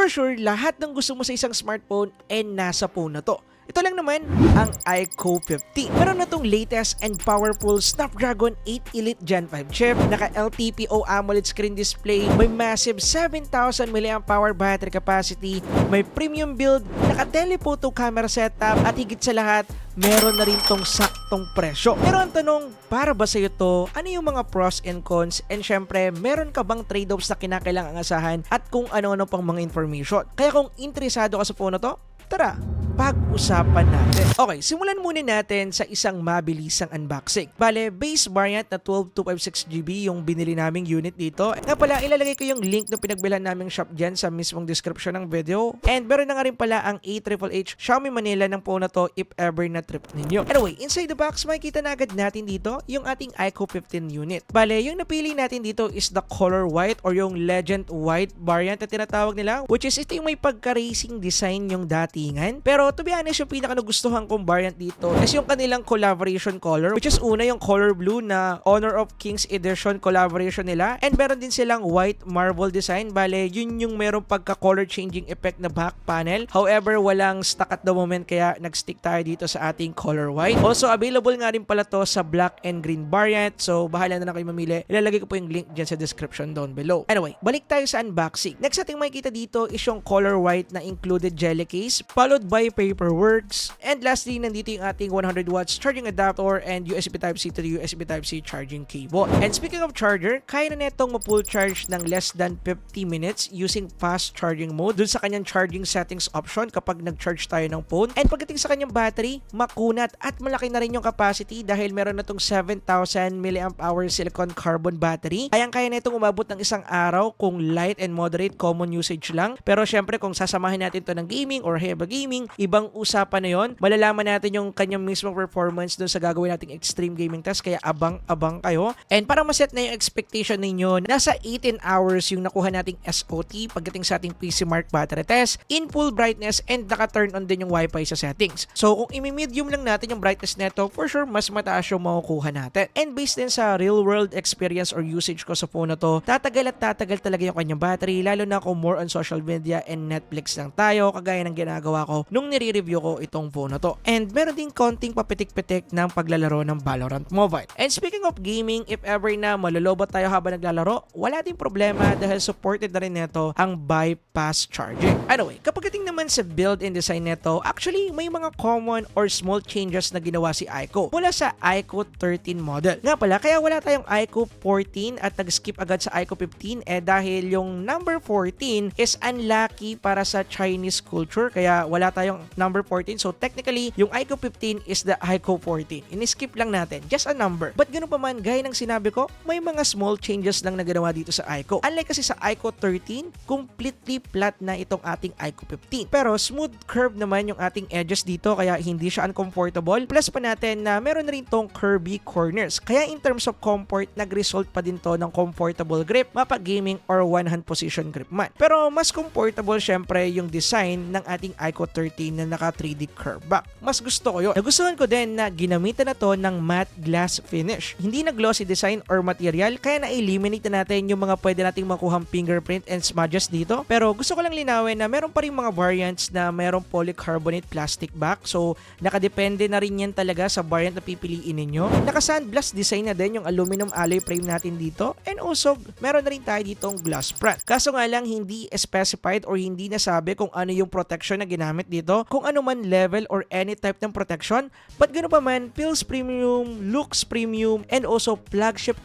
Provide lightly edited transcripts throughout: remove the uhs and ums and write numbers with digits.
For sure, lahat ng gusto mo sa isang smartphone ay nasa phone na to. Ito lang naman ang iQOO 15. Meron na itong latest and powerful Snapdragon 8 Elite Gen 5 chip, naka LTPO AMOLED screen display, may massive 7,000 mAh battery capacity, may premium build, naka telephoto camera setup, at higit sa lahat, meron na rin tong saktong presyo. Pero ang tanong, para ba sa'yo to? Ano yung mga pros and cons? And syempre, meron ka bang trade-offs na kinakailangang asahan at kung ano-ano pang mga information? Kaya kung interesado ka sa phone na to, tara, pag-usapan natin. Okay, simulan muna natin sa isang mabilisang unboxing. Bale, base variant na 12256GB yung binili naming unit dito. Nga pala, ilalagay ko yung link ng pinagbilhan naming shop dyan sa mismong description ng video. And meron na nga rin pala ang A888 Xiaomi Manila ng phone na to if ever na trip ninyo. Anyway, inside the box, makikita na agad natin dito yung ating iQOO 15 unit. Bale, yung napili natin dito is the color white or yung legend white variant na tinatawag nila, which is ito yung may pagka-racing design yung datingan. Pero to be honest, yung pinaka nagustuhan kong variant dito is yung kanilang collaboration color, which is una yung color blue na Honor of Kings Edition collaboration nila, and meron din silang white marble design. Bale, yun yung merong pagka-color changing effect na back panel. However, walang stock at the moment kaya nag-stick tayo dito sa ating color white. Also, available nga rin pala to sa black and green variant. So, bahala na kayo mamili. Ilalagay ko po yung link dyan sa description down below. Anyway, balik tayo sa unboxing. Next ating makikita dito is yung color white na included jelly case, followed by paperworks, and lastly, nandito yung ating 100 watts charging adapter and USB Type-C to USB Type-C charging cable. And speaking of charger, kaya na netong ma-full charge ng less than 50 minutes using fast charging mode dun sa kanyang charging settings option kapag nag-charge tayo ng phone. And pagdating sa kanyang battery, makunat at malaki na rin yung capacity dahil meron na itong 7,000 mAh silicon carbon battery. Kaya na itong umabot ng isang araw kung light and moderate common usage lang. Pero syempre, kung sasamahin natin to ng gaming or heavy gaming, ibang usapan na yon. Malalaman natin yung kanyang mismong performance dun sa gagawin nating extreme gaming test, kaya abang-abang kayo. And para maset na yung expectation ninyo, nasa 18 hours yung nakuha nating SOT pagdating sa ating PC Mark battery test in full brightness, and naka-turn on din yung Wi-Fi sa settings. So kung i-medium lang natin yung brightness neto, for sure mas mataas yung makukuha natin. And based din sa real world experience or usage ko sa phone na to, tatagal at tatagal talaga yung kanyang battery, lalo na kung more on social media and Netflix lang tayo, kagaya ng ginagawa ko nung nire-review ko itong phone na to. And meron din konting papitik-pitik ng paglalaro ng Valorant Mobile. And speaking of gaming, if ever na malulobot tayo habang naglalaro, wala din problema dahil supported na rin neto ang bypass charging. Anyway, kapag dating naman sa build and design neto, actually may mga common or small changes na ginawa si iQOO mula sa iQOO 13 model. Nga pala, kaya wala tayong iQOO 14 at nag-skip agad sa iQOO 15 dahil yung number 14 is unlucky para sa Chinese culture, kaya wala tayong number 14. So technically, yung iQOO 15 is the iQOO 14. In-skip lang natin, just a number. But ganoon pa man, gaya ng sinabi ko, may mga small changes lang na ginawa dito sa iQOO. Unlike kasi sa iQOO 13, completely flat na itong ating iQOO 15. Pero smooth curve naman yung ating edges dito, kaya hindi siya uncomfortable. Plus pa natin na meron na rin tong curvy corners. Kaya in terms of comfort, nag-result pa din to ng comfortable grip, mapa-gaming or one-hand position grip man. Pero mas comfortable syempre yung design ng ating iQOO 13 na naka 3D curve back. Mas gusto ko yun. Nagustuhan ko din na ginamitan na to ng matte glass finish. Hindi na glossy design or material, kaya na-eliminate na natin yung mga pwede nating makuhang fingerprint and smudges dito. Pero gusto ko lang linawin na meron pa rin mga variants na merong polycarbonate plastic back. So, nakadepende na rin yan talaga sa variant na pipiliin ninyo. Naka-sandblast design na din yung aluminum alloy frame natin dito. And also, meron na rin tayo ditong glass front. Kaso nga lang, hindi specified or hindi nasabi kung ano yung protection na ginamit dito, kung ano man level or any type ng protection. But ganoon pa man, feels premium, looks premium, and also flagship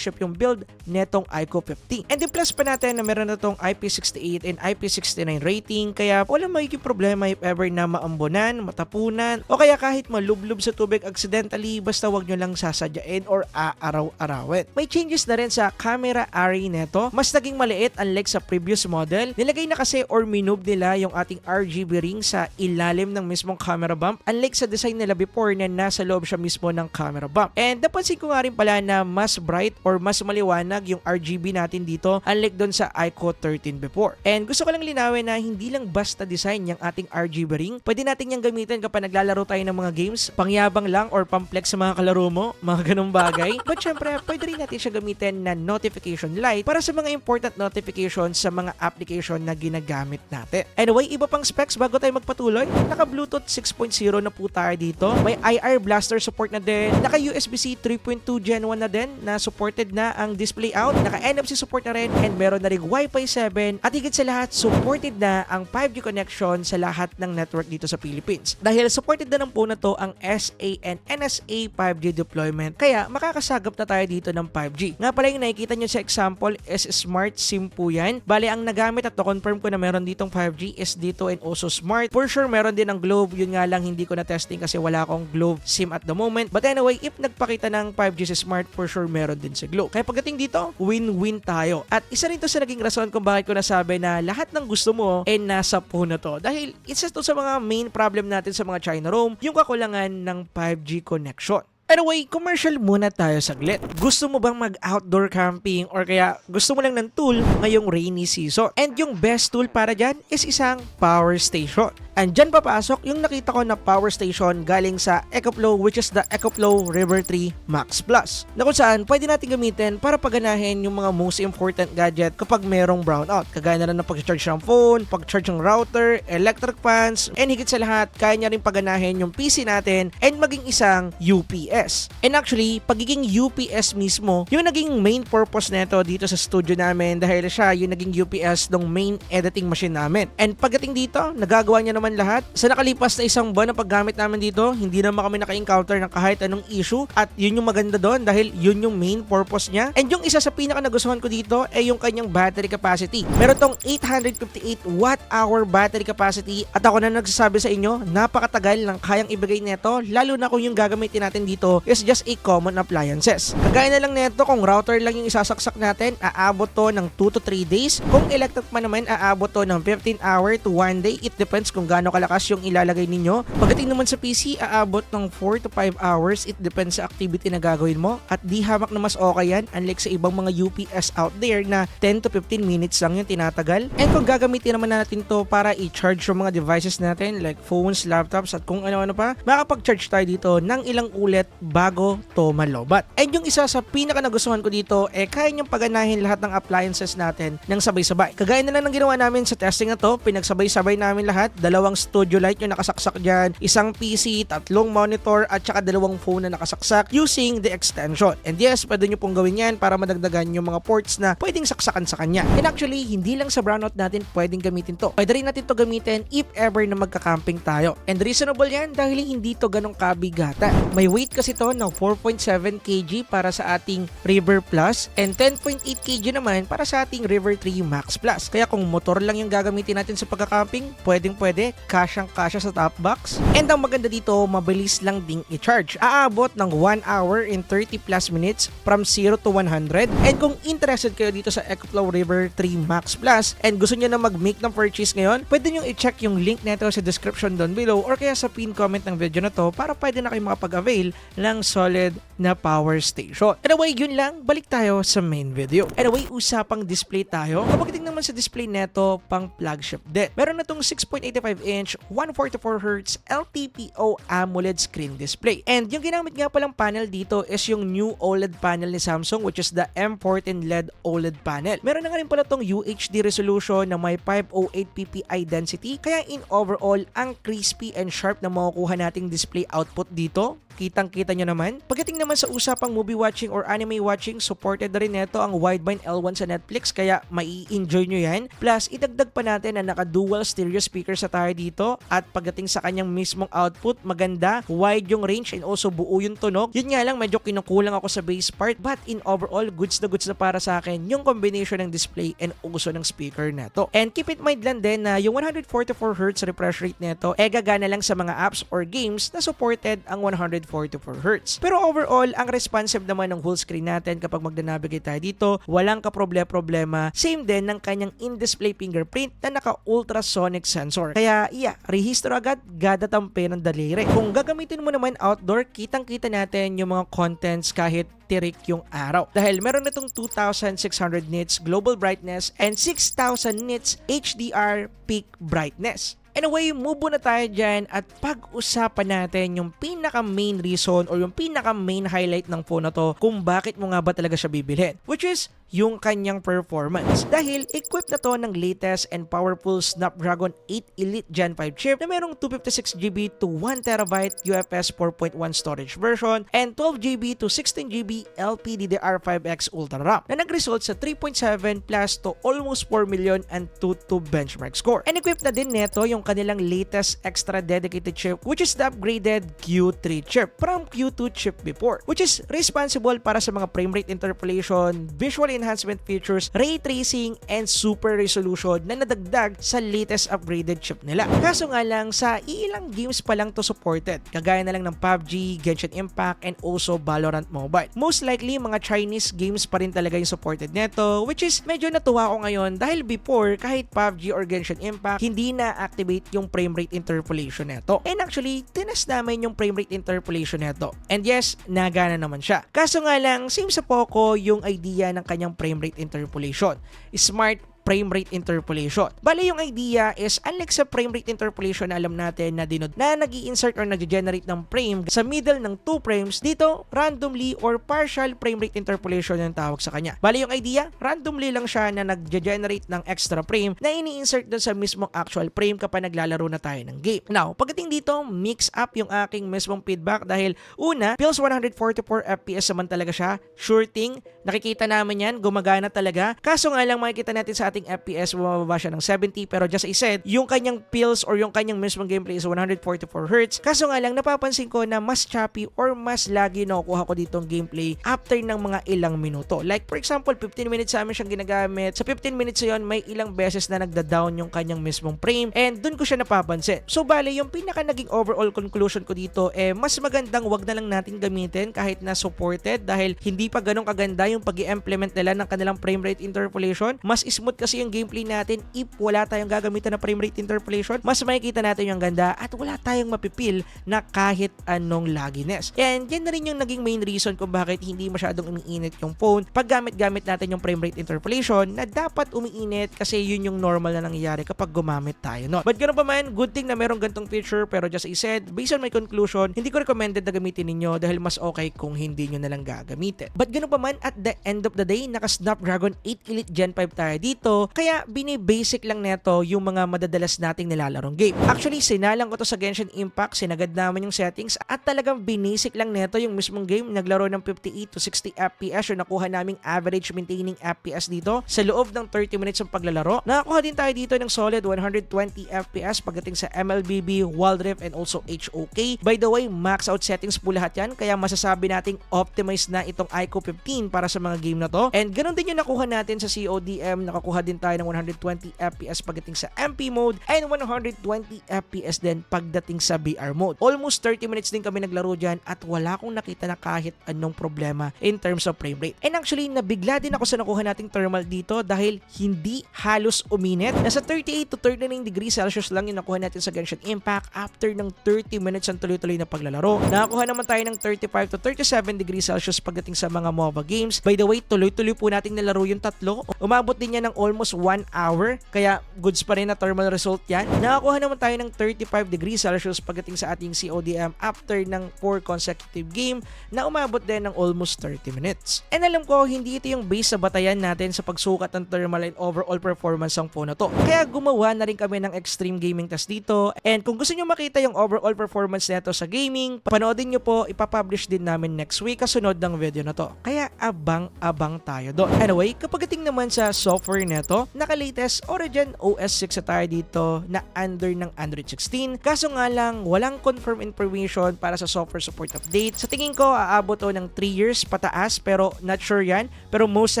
yung build netong iQOO 15. And the plus pa natin na meron na tong IP68 and IP69 rating, kaya walang magiging problema if ever na maambunan, matapunan, o kaya kahit malublob sa tubig accidentally, basta wag nyo lang sasadyain or aaraw-arawin. May changes na rin sa camera array neto. Mas naging maliit unlike sa previous model. Nilagay na kasi or minove nila yung ating RGB ring sa ilalim ng mismong camera bump, unlike sa design nila before na nasa loob siya mismo ng camera bump. And napansin ko nga rin pala na mas bright or mas maliwanag yung RGB natin dito unlike doon sa iQOO 13 before. And gusto ko lang linawin na hindi lang basta design yung ating RGB ring. Pwede natin yung gamitin kapag naglalaro tayo ng mga games, pangyabang lang or pamplex sa mga kalaro mo, mga ganung bagay. But syempre, pwede rin natin siya gamitin na notification light para sa mga important notifications sa mga application na ginagamit natin. Anyway, iba pang specs bago tayo magpatuloy. Naka Bluetooth 6.0 na po tayo dito. May IR blaster support na din. Naka USB-C 3.2 Gen 1 na din na supported na ang display out. Naka NFC support na rin and meron na rin Wi-Fi 7 at higit sa lahat supported na ang 5G connection sa lahat ng network dito sa Philippines. Dahil supported na ng po na to ang SA and NSA 5G deployment. Kaya makakasagap na tayo dito ng 5G. Nga pala yung nakikita nyo sa example is Smart SIM po yan. Bale, ang nagamit at to-confirm ko na meron ditong 5G is dito and also Smart. For sure, meron din ang Globe. Yun nga lang, hindi ko na testing kasi wala akong Globe SIM at the moment. But anyway, if nagpakita ng 5G si Smart, for sure meron din sa Globe. Kaya pagdating dito, win-win tayo. At isa rin to sa naging rason kung bakit ko nasabi na lahat ng gusto mo ay nasa phone na to. Dahil isa to sa mga main problem natin sa mga China Roam, yung kakulangan ng 5G connection. Anyway, commercial muna tayo saglit. Gusto mo bang mag-outdoor camping or kaya gusto mo lang ng tool ngayong rainy season? And yung best tool para dyan is isang power station. And dyan papasok yung nakita ko na power station galing sa EcoFlow, which is the EcoFlow River 3 Max Plus, na kung saan pwede natin gamitin para paganahin yung mga most important gadget kapag merong brownout. Kagaya na lang ng pag-charge ng phone, pag-charge ng router, electric fans, and higit sa lahat, kaya niya rin paganahin yung PC natin and maging isang UPS. And actually, pagiging UPS mismo, yung naging main purpose nito dito sa studio namin dahil siya yung naging UPS ng main editing machine namin. And pagdating dito, nagagawa niya naman lahat. Sa nakalipas na isang buwan na paggamit namin dito, hindi naman kami naka-encounter ng kahit anong issue at yun yung maganda doon dahil yun yung main purpose niya. And yung isa sa pinaka nagustuhan ko dito ay yung kanyang battery capacity. Meron tong 858 watt-hour battery capacity at ako na nagsasabi sa inyo, napakatagal ng kayang ibigay nito lalo na kung yung gagamitin natin dito is just a common appliances. Kagaya na lang nito, kung router lang yung isasaksak natin, aabot to ng 2 to 3 days. Kung electric man naman, aabot to ng 15 hour to 1 day. It depends kung gaano kalakas yung ilalagay ninyo. Pagdating naman sa PC, aabot ng 4 to 5 hours. It depends sa activity na gagawin mo. At di hamak na mas okay yan, unlike sa ibang mga UPS out there na 10 to 15 minutes lang yung tinatagal. And kung gagamitin naman natin to para i-charge yung mga devices natin like phones, laptops at kung ano-ano pa, makapag-charge tayo dito ng ilang ulit bago to malobat. And yung isa sa pinaka nagustuhan ko dito, kaya niyang paganahin lahat ng appliances natin ng sabay-sabay. Kagaya na lang ng ginawa namin sa testing na to, pinagsabay-sabay namin lahat, dalawang studio light yung nakasaksak dyan, isang PC, tatlong monitor, at saka dalawang phone na nakasaksak using the extension. And yes, pwede nyo pong gawin yan para madagdagan yung mga ports na pwedeng saksakan sa kanya. And actually, hindi lang sa brownout natin pwedeng gamitin to. Pwede rin natin to gamitin if ever na magka-camping tayo. And reasonable yan dahil hindi to ganong kabigata. May weight kasi to ng 4.7 kg para sa ating River Plus and 10.8 kg naman para sa ating River 3 Max Plus. Kaya kung motor lang yung gagamitin natin sa pagka-camping, pwedeng-pwede, kasyang-kasya sa top box. And ang maganda dito, mabilis lang ding i-charge. Aabot ng 1 hour and 30 plus minutes from 0 to 100. And kung interested kayo dito sa EcoFlow River 3 Max Plus and gusto nyo na mag-make ng purchase ngayon, pwede nyo i-check yung link neto sa description down below or kaya sa pin comment ng video na to para pwede na kayo makapag-avail ng solid na power station. Anyway, yun lang. Balik tayo sa main video. Anyway, usapang display tayo. Kapag naman sa display neto, pang flagship din. Meron na tong 6.85 inch 144Hz LTPO AMOLED screen display. And yung ginamit nga palang panel dito is yung new OLED panel ni Samsung, which is the M14 LED OLED panel. Meron na nga rin pala tong UHD resolution na may 508 ppi density. Kaya in overall, ang crispy and sharp na makukuha nating display output dito, kitang-kita nyo naman. Pagdating naman sa usapang movie watching or anime watching, supported na rin neto ang wideband L1 sa Netflix, kaya mai-enjoy nyo yan. Plus, idagdag pa natin na naka-dual stereo speakers sa tayo dito at pagdating sa kanyang mismong output, maganda, wide yung range and also buo yung tunog. Yun nga lang, medyo kinukulang ako sa bass part, but in overall, goods na para sa akin yung combination ng display and uso ng speaker neto. And keep in mind lang din na yung 144Hz refresh rate neto, gagana lang sa mga apps or games na supported ang 120 144Hz. Pero overall, ang responsive naman ng full screen natin kapag magna-navigate tayo dito, walang kaproblema-problema. Same din ng kanyang in-display fingerprint na naka-ultrasonic sensor. Kaya rehistro agad, gadatampi ng daliri. Kung gagamitin mo naman outdoor, kitang-kita natin yung mga contents kahit tirik yung araw. Dahil meron na itong 2,600 nits global brightness and 6,000 nits HDR peak brightness. Anyway, move na tayo dyan at pag-usapan natin yung pinaka-main reason or yung pinaka-main highlight ng phone na to kung bakit mo nga ba talaga siya bibilhin. Which is yung kanyang performance. Dahil equipped na to ng latest and powerful Snapdragon 8 Elite Gen 5 chip na merong 256GB to 1TB UFS 4.1 storage version and 12GB to 16GB LPDDR5X Ultra RAM na nag-result sa 3.7 plus to almost 4 million and 2 benchmark score. And equipped na din neto yung kanilang latest extra dedicated chip which is the upgraded Q3 chip from Q2 chip before, which is responsible para sa mga frame rate interpolation, visual enhancement features, ray tracing, and super resolution na nadagdag sa latest upgraded chip nila. Kaso nga lang, sa ilang games pa lang to supported, kagaya na lang ng PUBG, Genshin Impact, and also Valorant Mobile. Most likely, mga Chinese games pa rin talaga yung supported neto, which is medyo natuwa ko ngayon dahil before, kahit PUBG or Genshin Impact, hindi na-activate yung frame rate interpolation neto. And actually, tinest namin yung frame rate interpolation neto. And yes, nagana naman siya. Kaso nga lang, same sa Poco yung idea ng kanyang frame rate interpolation. Smart frame rate interpolation. Bale, yung idea is unlike sa frame rate interpolation na alam natin na nag-i-insert or nag-generate ng frame sa middle ng 2 frames, dito randomly or partial frame rate interpolation yung tawag sa kanya. Bale, yung idea, randomly lang siya na nag-generate ng extra frame na ini-insert doon sa mismong actual frame kapag naglalaro na tayo ng game. Now, pagdating dito, mix up yung aking mismong feedback dahil una, feels 144 FPS naman talaga siya. Sure thing, nakikita namin yan, gumagana talaga. Kaso nga lang makikita natin sa ating FPS, bumababa siya ng 70, pero just as I said, yung kanyang feels or yung kanyang mismong gameplay is 144Hz. Kaso nga lang, napapansin ko na mas choppy or mas lagi nakukuha ko ditong gameplay after ng mga ilang minuto. Like for example, 15 minutes sa amin siyang ginagamit. Sa 15 minutes yun, may ilang beses na nagda-down yung kanyang mismong frame and dun ko siya napapansin. So bale, yung pinaka naging overall conclusion ko dito, mas magandang wag na lang natin gamitin kahit na supported dahil hindi pa ganun kaganda yung pag-i-implement nila ng kanilang frame rate interpolation. Mas smooth kasi yung gameplay natin if wala tayong gagamitan na frame rate interpolation. Mas makikita natin yung ganda at wala tayong mapipil na kahit anong lagginess. And yan na rin yung naging main reason kung bakit hindi masyadong umiinit yung phone pag gamit-gamit natin yung frame rate interpolation na dapat umiinit kasi yun yung normal na nangyayari kapag gumamit tayo nun. But ganoon pa man, good thing na merong gantong feature, pero just I said, based on my conclusion, hindi ko recommended na gamitin ninyo dahil mas okay kung hindi nyo nalang gagamitin. But ganoon pa man, at the end of the day, naka Snapdragon 8 Elite Gen 5 tayo dito, kaya bini-basic lang neto yung mga madadalas nating nilalarong game. Actually, sinalang ko to sa Genshin Impact, sinagad naman yung settings at talagang binasic lang neto yung mismong game. Naglaro ng 58 to 60 FPS yung nakuha naming average maintaining FPS dito sa loob ng 30 minutes ng paglalaro. Nakakuha din tayo dito ng solid 120 FPS pagdating sa MLBB, Wild Rift, and also HOK. By the way, max out settings po lahat yan, kaya masasabi nating optimized na itong iQOO 15 para sa mga game na to. And ganun din yung nakuha natin sa CODM, nakakuha din tayo ng 120 FPS pagdating sa MP mode and 120 FPS din pagdating sa VR mode. Almost 30 minutes din kami naglaro dyan at wala akong nakita na kahit anong problema in terms of frame rate. And actually, nabigla din ako sa nakuha nating thermal dito dahil hindi halos uminit. Nasa 38 to 39 degrees Celsius lang yung nakuha natin sa Genshin Impact after ng 30 minutes ang tuloy-tuloy na paglalaro. Nakakuha naman tayo ng 35 to 37 degrees Celsius pagdating sa mga MOBA games. By the way, tuloy-tuloy po nating nalaro yung tatlo. Umabot din yan ng almost 1 hour, kaya goods pa rin na thermal result yan. Nakakuha naman tayo ng 35 degrees Celsius pagdating sa ating CODM after ng 4 consecutive game na umabot din ng almost 30 minutes. And alam ko, hindi ito yung base sa batayan natin sa pagsukat ng thermal and overall performance ng phone na to. Kaya gumawa na rin kami ng extreme gaming test dito. And kung gusto nyo makita yung overall performance nito sa gaming, panoodin nyo po, ipapublish din namin next week kasunod ng video na to. Kaya abang-abang tayo doon. Anyway, kapag naman sa software neto. Naka-latest Origin OS 6 na tayo dito na under ng Android 16. Kaso nga lang, walang confirm information para sa software support update. Sa tingin ko, aabot to ng 3 years pataas pero not sure yan. Pero most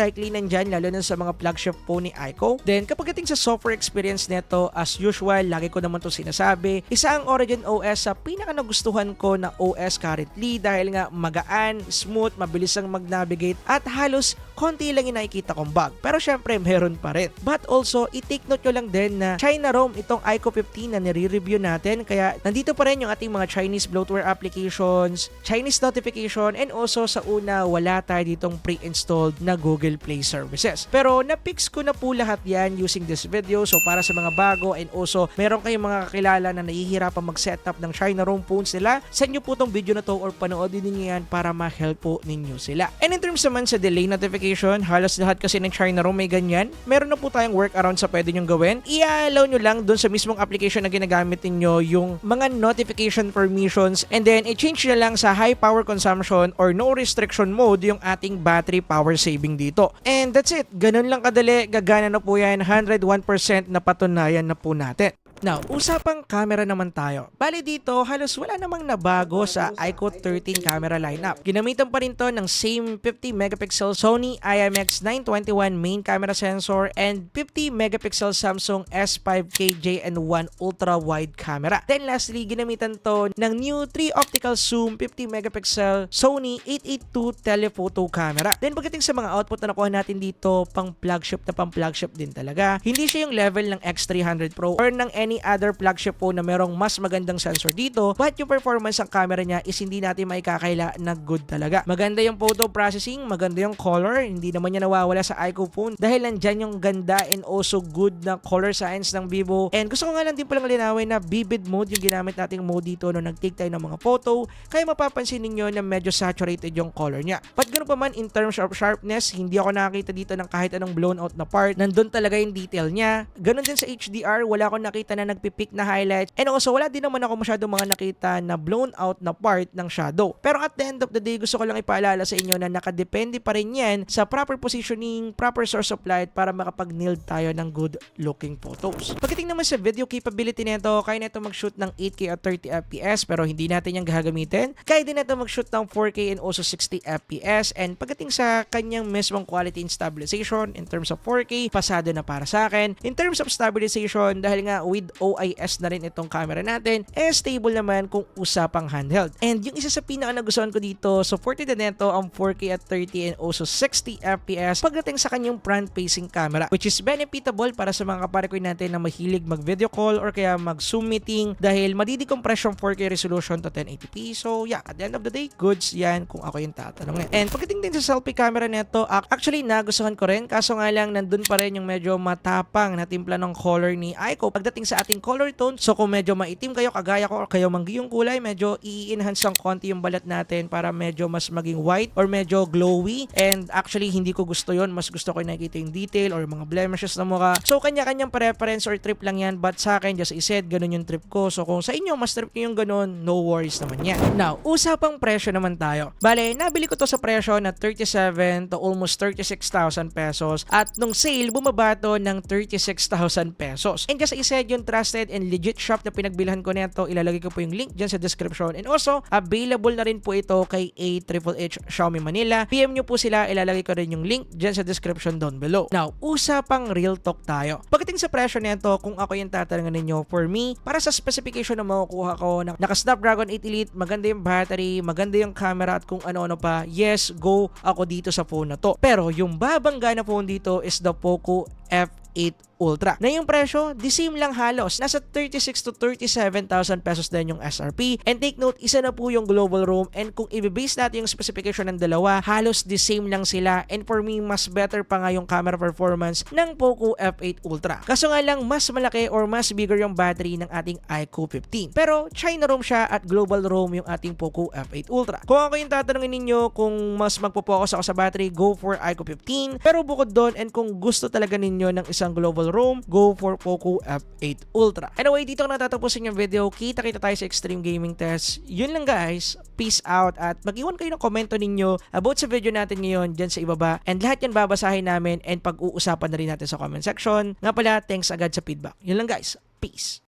likely nandyan lalo na sa mga flagship phone ni iQOO. Then kapag dating sa software experience neto, as usual, lagi ko naman to sinasabi, isa ang Origin OS sa pinaka nagustuhan ko na OS currently dahil nga magaan, smooth, mabilis ang mag-navigate at halos konti lang yung nakikita kong bug. Pero syempre, meron pa rin. But also, i-take note nyo lang din na China ROM itong iQOO 15 na nire-review natin. Kaya nandito pa rin yung ating mga Chinese bloatware applications, Chinese notification, and also sa una, wala tayo ditong pre-installed na Google Play services. Pero na-fix ko na po lahat yan using this video. So para sa mga bago and also meron kayong mga kakilala na nahihirapan mag-setup ng China ROM phones nila, send nyo po tong video na to or panoodin niyo yan para ma-help po ninyo sila. And in terms naman sa delay notification, halos lahat kasi ng China ROM may ganyan. Meron na po tayong workaround sa pwede nyong gawin. I-allow nyo lang dun sa mismong application na ginagamit ninyo yung mga notification permissions and then i-change nyo lang sa high power consumption or no restriction mode yung ating battery power saving dito. And that's it. Ganun lang kadali. Gagana na po yan. 101% na patunayan na po natin. Now, usapang camera naman tayo. Bali dito, halos wala namang nabago sa iQOO 13 camera lineup. Ginamitan pa rin to ng same 50 megapixel Sony IMX921 main camera sensor and 50 megapixel Samsung S5 KJ&1 ultra wide camera. Then lastly, ginamitan to ng new 3 optical zoom 50 megapixel Sony 882 telephoto camera. Then pagdating sa mga output na nakuha natin dito, pang flagship din talaga. Hindi siya yung level ng X300 Pro or ng any other flagship phone na merong mas magandang sensor dito, but yung performance ng camera niya is hindi natin maikakaila na good talaga. Maganda yung photo processing, maganda yung color, hindi naman niya nawawala sa iQOO phone dahil nandyan yung ganda and also good na color science ng Vivo. And gusto ko nga lang din palang linawin na vivid mode yung ginamit nating mode dito no nag-take tayo ng mga photo, kaya mapapansin ninyo na medyo saturated yung color niya. But ganoon pa man in terms of sharpness, hindi ako nakakita dito ng kahit anong blown out na part. Nandun talaga yung detail niya. Ganon din sa HDR, wala akong nakita na nagpipick na highlights and also wala din naman ako masyadong mga nakita na blown out na part ng shadow. Pero at the end of the day, gusto ko lang ipaalala sa inyo na nakadepende pa rin yan sa proper positioning, proper source of light para makapag-nail tayo ng good looking photos. Pagdating naman sa video capability nito, kaya nito mag-shoot ng 8K at 30 FPS pero hindi natin yung gagamitin. Kaya din nito mag-shoot ng 4K and also 60 FPS and pagdating sa kanyang mismong quality and stabilization in terms of 4K, pasado na para sa akin. In terms of stabilization, dahil nga with OIS na rin itong camera natin, stable naman kung usapang handheld. And yung isa sa pinaka nagustuhan ko dito, supported na nito ang 4K at 30 and also 60 FPS pagdating sa kanyang front-facing camera, which is benefitable para sa mga kaparekoy natin na mahilig mag-video call or kaya mag-Zoom meeting dahil madidecompress yung 4K resolution to 1080p. So yeah, at the end of the day, goods yan kung ako yung tatanungin. And pagdating din sa selfie camera nito, actually nagustuhan ko rin, kaso nga lang nandun pa rin yung medyo matapang na timpla ng color ni iQOO pagdating sa ating color tone. So kung medyo maitim kayo, kagaya ko, or kayo manggi yung kulay, medyo i-enhance lang konti yung balat natin para medyo mas maging white or medyo glowy. And actually, hindi ko gusto yon. Mas gusto ko nakikita yung detail or mga blemishes na mukha. So kanya-kanyang preference or trip lang yan. But sa akin, just I said, ganun yung trip ko. So kung sa inyo, mas trip nyo yung ganun, no worries naman yan. Now, usapang presyo naman tayo. Bale, nabili ko to sa presyo na 37 to almost 36,000 pesos. At nung sale, bumaba to ng 36,000 pesos. And just I said, yung trusted and legit shop na pinagbilhan ko nito, ilalagay ko po yung link dyan sa description. And also, available na rin po ito kay A-Triple-H Xiaomi Manila. PM nyo po sila, ilalagay ko rin yung link dyan sa description down below. Now, usapang real talk tayo. Pagdating sa presyo nito, kung ako yung tatanungan ninyo, for me, para sa specification na makukuha ko, naka Snapdragon 8 Elite, maganda yung battery, maganda yung camera at kung ano-ano pa, yes, go ako dito sa phone na to. Pero yung babangga na phone dito is the Poco F8 Ultra. Na yung presyo, the same lang halos. Nasa 36 to 37,000 pesos din yung SRP. And take note, isa na po yung global roam. And kung i-base natin yung specification ng dalawa, halos the same lang sila. And for me, mas better pa nga yung camera performance ng Poco F8 Ultra. Kaso nga lang, mas malaki or mas bigger yung battery ng ating iQOO 15. Pero China roam siya at global roam yung ating Poco F8 Ultra. Kung ako yung tatanungin ninyo kung mas magpo-focus ako sa battery, go for iQOO 15. Pero bukod doon, and kung gusto talaga ninyo ng isang global Google Chrome, go for Poco F8 Ultra. Anyway, dito ko natatapusin yung video. Kita-kita tayo sa Extreme Gaming Test. Yun lang guys. Peace out at mag-iwan kayo ng komento ninyo about sa video natin ngayon dyan sa ibaba. And lahat yan babasahin namin and pag-uusapan na rin natin sa comment section. Nga pala, thanks agad sa feedback. Yun lang guys. Peace.